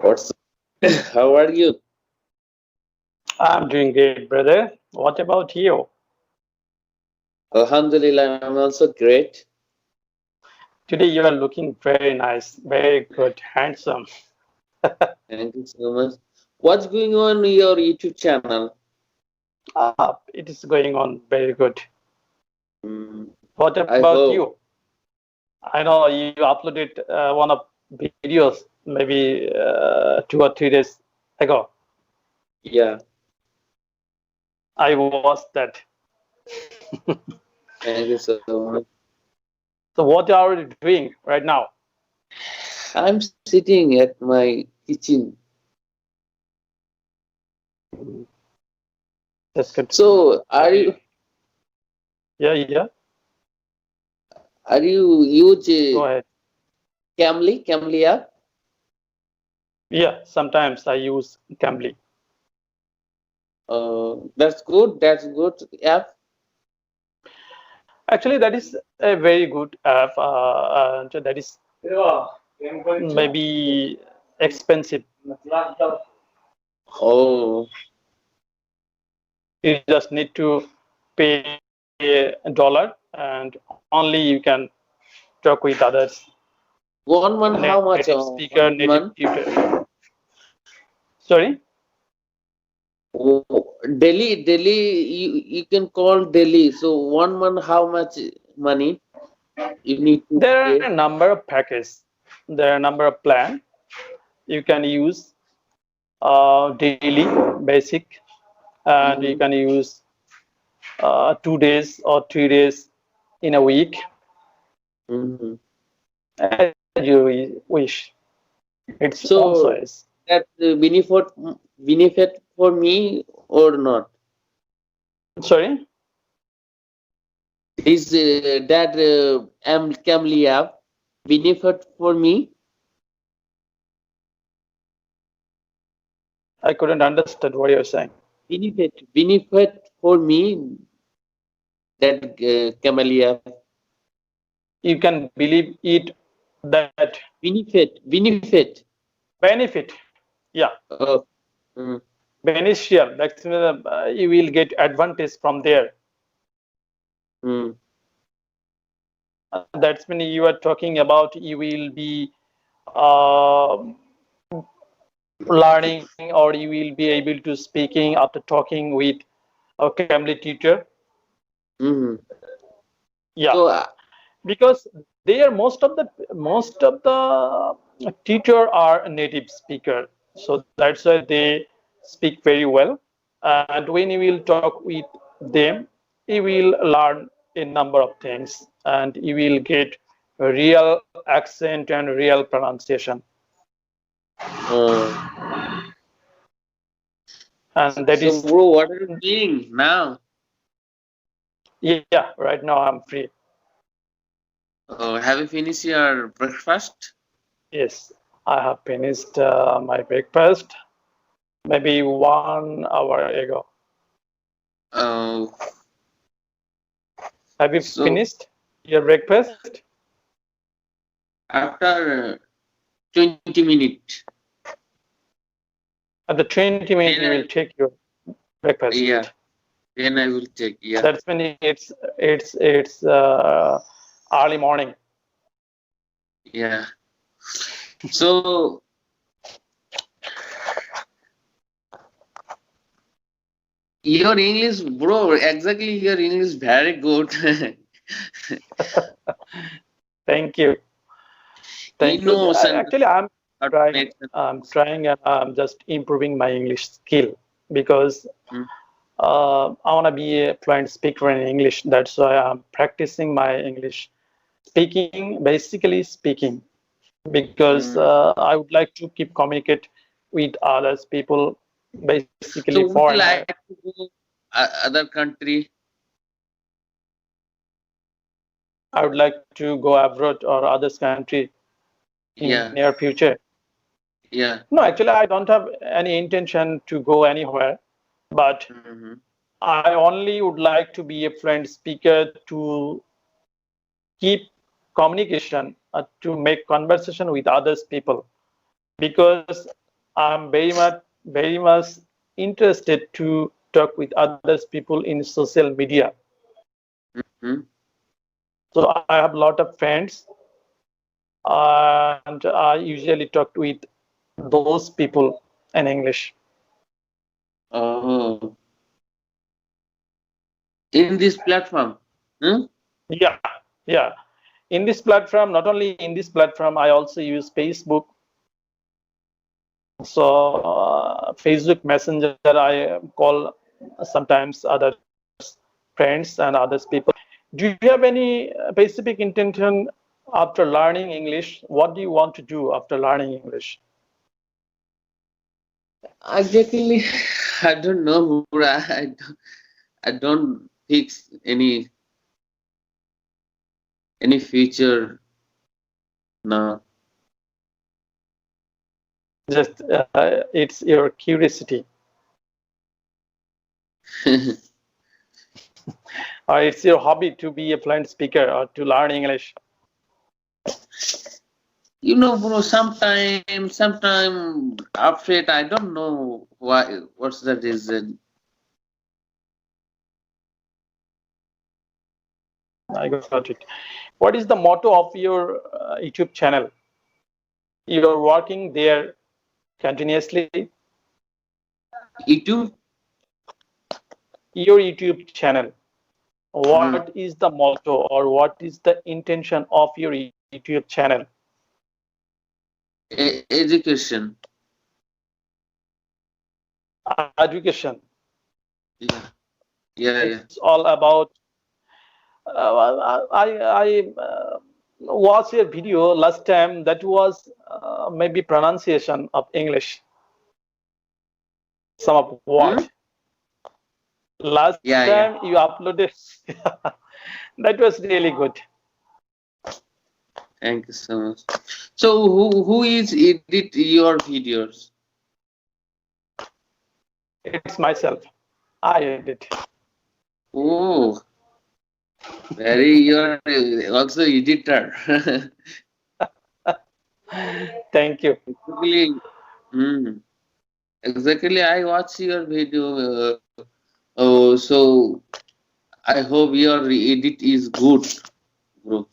What's how are you? I'm doing great, brother. What about you? Alhamdulillah, I'm also great. Today you are looking very nice, very good, handsome. Thank you so much. What's going on in your YouTube channel? It is going on very good. Mm, What I about hope. you? I know you uploaded one of videos maybe 2 or 3 days ago. Yeah, I watched that. thank you so much. So what are you doing right now? I'm sitting at my kitchen. That's good. So, Yeah, yeah. are you use Go ahead. Camly app? Yeah, sometimes I use Cambly. That's good. That's good app. Actually, that is a very good app, and that is maybe expensive. Oh, You just need to pay $1, and only you can talk with others. 1 month. How Native much? speaker, One native month. tutor. Sorry? Oh, Delhi. You can call Delhi. So 1 month, how much money you need to There are pay? a number of packages. There are a number of plan you can use daily, basic, and you Mm-hmm. can use 2 days or 3 days in a week Mm-hmm. as you wish. It's own So choice. that benefit for me or not? Sorry, This that Camly app benefit for me? I couldn't understand what you're saying. Benefit for me that Camly app You can believe it that benefit. benefit, yeah, Uh, mm, beneficial. That's you will get advantage from there. mm, That's when you are talking about you will be uh, learning or you will be able to speaking after talking with a family teacher. mm. Yeah, So because they are most of the teacher are native speaker, so that's why they speak very well. And when you will talk with them, you will learn a number of things, and you will get a real accent and real pronunciation. uh, And that so is, bro, what are you doing now? yeah, right now I'm free. Have you finished your breakfast? Yes, I have finished my breakfast maybe 1 hour ago. Uh, Have you so finished your breakfast? after 20 minutes, At the 20 minutes, then you will I take your breakfast. yeah, then I will take yeah. That's when it's early morning. Yeah. So your English, bro, exactly your English very good. Thank you, You thank you. know, son, Actually, I'm how to trying. make I'm trying, and I'm just improving my English skill because mm, I want to be a fluent speaker in English. That's why I'm practicing my English speaking, basically speaking, because mm. I would like to keep communicate with others people, basically So would you foreigner. like to go other country? I would like to go abroad or others country in Yeah, near future. yeah. No, actually, I don't have any intention to go anywhere, but Hmm. I only would like to be a fluent speaker to keep communication, to make conversation with others people, because I'm very much interested to talk with others people in social media. Hmm. So I have a lot of friends, and I usually talk with those people in English. Oh, in this platform. Hmm? Yeah, yeah. In this platform, not only in this platform, I also use Facebook. So Facebook Messenger, I call sometimes others, friends and others people. Do you have any specific intention after learning English? What do you want to do after learning English? Exactly. I don't know. I don't fix any future now. Just it's your curiosity, or it's your hobby to be a fluent speaker or to learn English. Bro, sometime afraid, I don't know what's the reason. I got it. What is the motto of your YouTube channel? You're working there continuously. YouTube? Your YouTube channel. Mm, What is the motto or what is the intention of your YouTube channel? education. Education. Yeah, yeah, yeah. It's all about. I watched a video last time that was maybe pronunciation of English. Some of Hmm? what last Yeah, yeah. time you uploaded. That was really good. Thank you so much. So who is edit your videos? It's myself. I edit. Oh, very you're also editor. Thank you. Exactly. Mm, exactly. I watch your video. Oh, so I hope your edit is good, bro.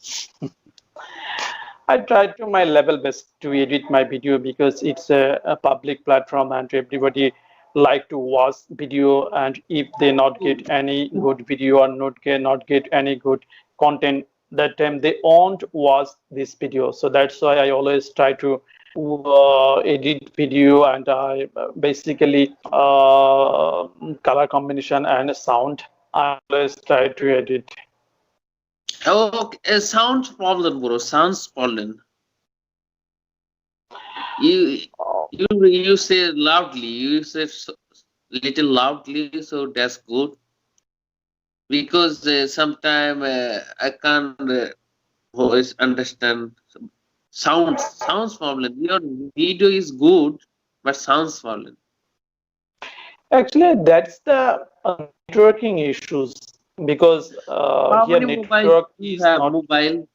I try to my level best to edit my video because it's a public platform and everybody like to watch video, and if they not get any good video or not get any good content, that time they won't watch this video. So that's why I always try to edit video, and I basically color combination and sound. I always try to edit. Oh, okay. Sounds problem, bro. Sounds problem. You you say loudly. You say little loudly, so that's good. Because sometime I can't voice understand sounds problem. Your video is good, but sounds problem. Actually, that's the networking issues because How here many mobiles network do you is have? not. Mobile?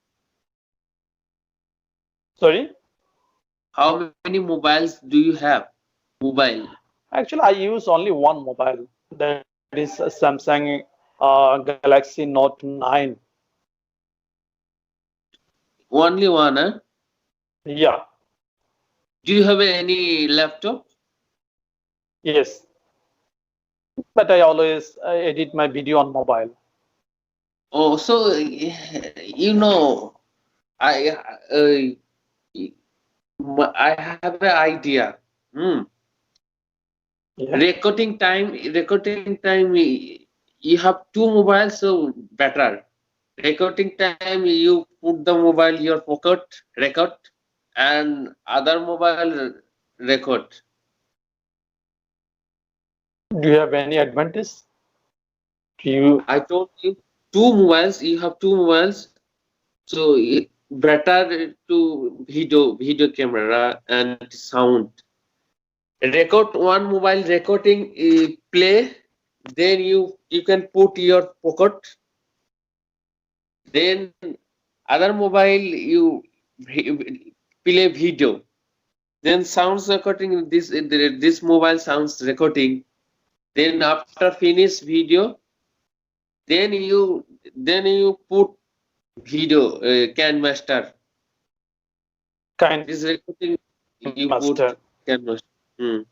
Sorry. How many mobiles do you have? Mobile. Actually, I use only one mobile. That is a Samsung Galaxy Note 9. Only one, huh? Yeah. Do you have any laptop? Yes. But I always edit my video on mobile. Oh, so I I have an idea. Hmm. Yeah. Recording time. You have two mobiles, so better. Recording time, you put the mobile your pocket, record, and other mobile record. Do you have any advantage? Do you? I told you two mobiles. You have two mobiles, so better to video camera and sound. Record one mobile recording play, then you can put your pocket, then other mobile you play video. then sounds recording, this mobile sounds recording. Then after finish video, then you put video can master. Kind This recording master. you put can master.